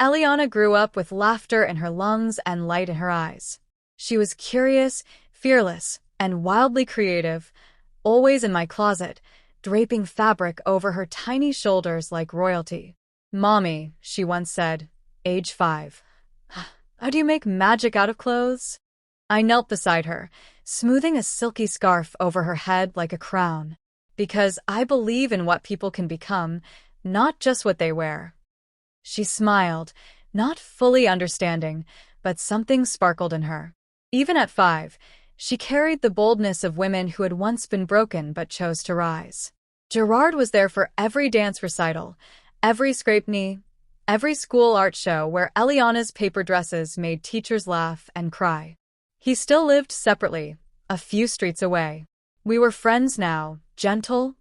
Eliana grew up with laughter in her lungs and light in her eyes. She was curious, fearless, and wildly creative, always in my closet, draping fabric over her tiny shoulders like royalty. "Mommy," she once said, age 5. "How do you make magic out of clothes?" I knelt beside her, smoothing a silky scarf over her head like a crown. "Because I believe in what people can become, not just what they wear." She smiled, not fully understanding, but something sparkled in her. Even at 5, she carried the boldness of women who had once been broken but chose to rise. Gerard was there for every dance recital, every scraped knee, every school art show where Eliana's paper dresses made teachers laugh and cry. He still lived separately, a few streets away. We were friends now, gentle,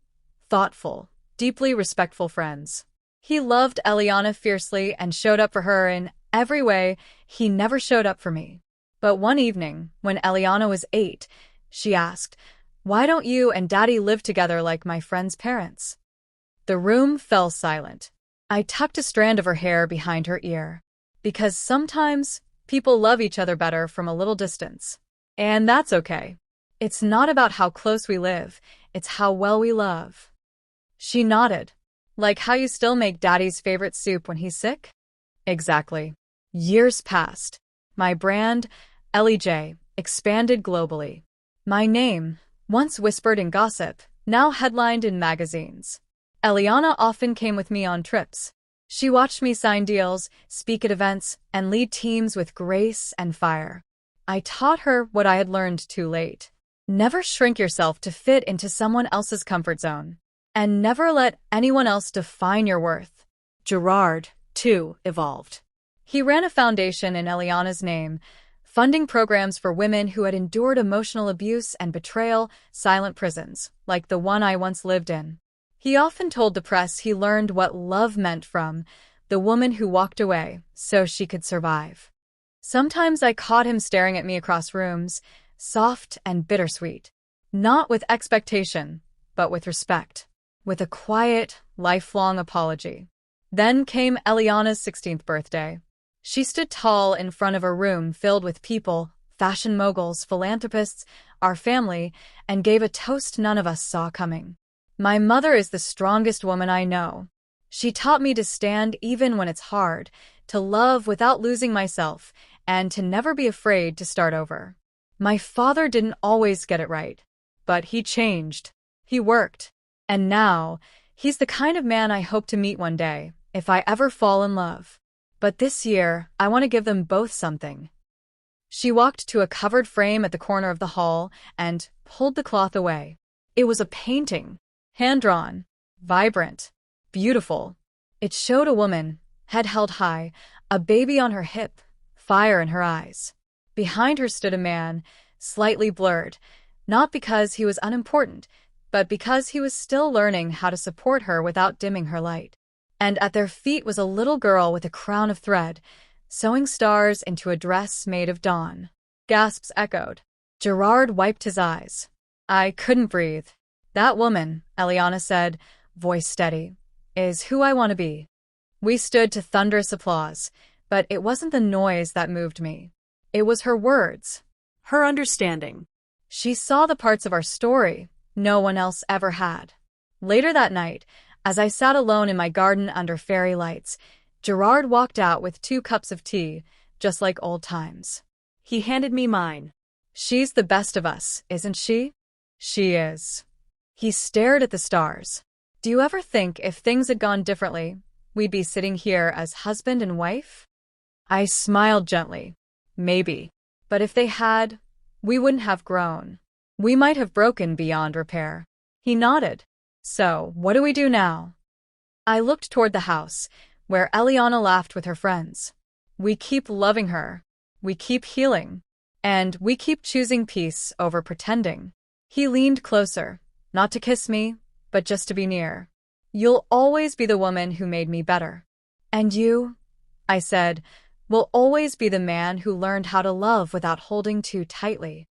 thoughtful, deeply respectful friends. He loved Eliana fiercely and showed up for her in every way he never showed up for me. But one evening, when Eliana was 8, she asked, "Why don't you and Daddy live together like my friend's parents?" The room fell silent. I tucked a strand of her hair behind her ear. Because sometimes people love each other better from a little distance. And that's okay. It's not about how close we live, it's how well we love. She nodded. "Like how you still make Daddy's favorite soup when he's sick?" Exactly. Years passed. My brand, Ellie J, expanded globally. My name, once whispered in gossip, now headlined in magazines. Eliana often came with me on trips. She watched me sign deals, speak at events, and lead teams with grace and fire. I taught her what I had learned too late. Never shrink yourself to fit into someone else's comfort zone. And never let anyone else define your worth. Gerard, too, evolved. He ran a foundation in Eliana's name, funding programs for women who had endured emotional abuse and betrayal, silent prisons, like the one I once lived in. He often told the press he learned what love meant from the woman who walked away so she could survive. Sometimes I caught him staring at me across rooms, soft and bittersweet. Not with expectation, but with respect. With a quiet, lifelong apology. Then came Eliana's 16th birthday. She stood tall in front of a room filled with people, fashion moguls, philanthropists, our family, and gave a toast none of us saw coming. "My mother is the strongest woman I know. She taught me to stand even when it's hard, to love without losing myself, and to never be afraid to start over. My father didn't always get it right, but he changed. He worked. And now, he's the kind of man I hope to meet one day, if I ever fall in love. But this year, I want to give them both something." She walked to a covered frame at the corner of the hall and pulled the cloth away. It was a painting, hand-drawn, vibrant, beautiful. It showed a woman, head held high, a baby on her hip, fire in her eyes. Behind her stood a man, slightly blurred, not because he was unimportant, but because he was still learning how to support her without dimming her light. And at their feet was a little girl with a crown of thread, sewing stars into a dress made of dawn. Gasps echoed. Gerard wiped his eyes. I couldn't breathe. "That woman," Eliana said, voice steady, "is who I want to be." We stood to thunderous applause, but it wasn't the noise that moved me. It was her words, her understanding. She saw the parts of our story no one else ever had. Later that night, as I sat alone in my garden under fairy lights, Gerard walked out with 2 cups of tea, just like old times. He handed me mine. "She's the best of us, isn't she?" "She is." He stared at the stars. "Do you ever think if things had gone differently, we'd be sitting here as husband and wife?" I smiled gently. Maybe. But if they had, we wouldn't have grown. We might have broken beyond repair. He nodded. "So, what do we do now?" I looked toward the house, where Eliana laughed with her friends. "We keep loving her. We keep healing. And we keep choosing peace over pretending." He leaned closer, not to kiss me, but just to be near. "You'll always be the woman who made me better. And you," I said, "will always be the man who learned how to love without holding too tightly."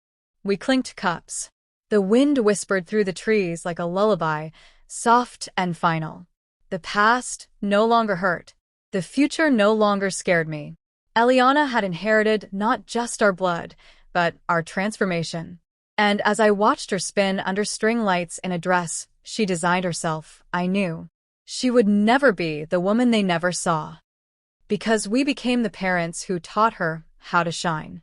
We clinked cups. The wind whispered through the trees like a lullaby, soft and final. The past no longer hurt. The future no longer scared me. Eliana had inherited not just our blood, but our transformation. And as I watched her spin under string lights in a dress she designed herself, I knew she would never be the woman they never saw. Because we became the parents who taught her how to shine.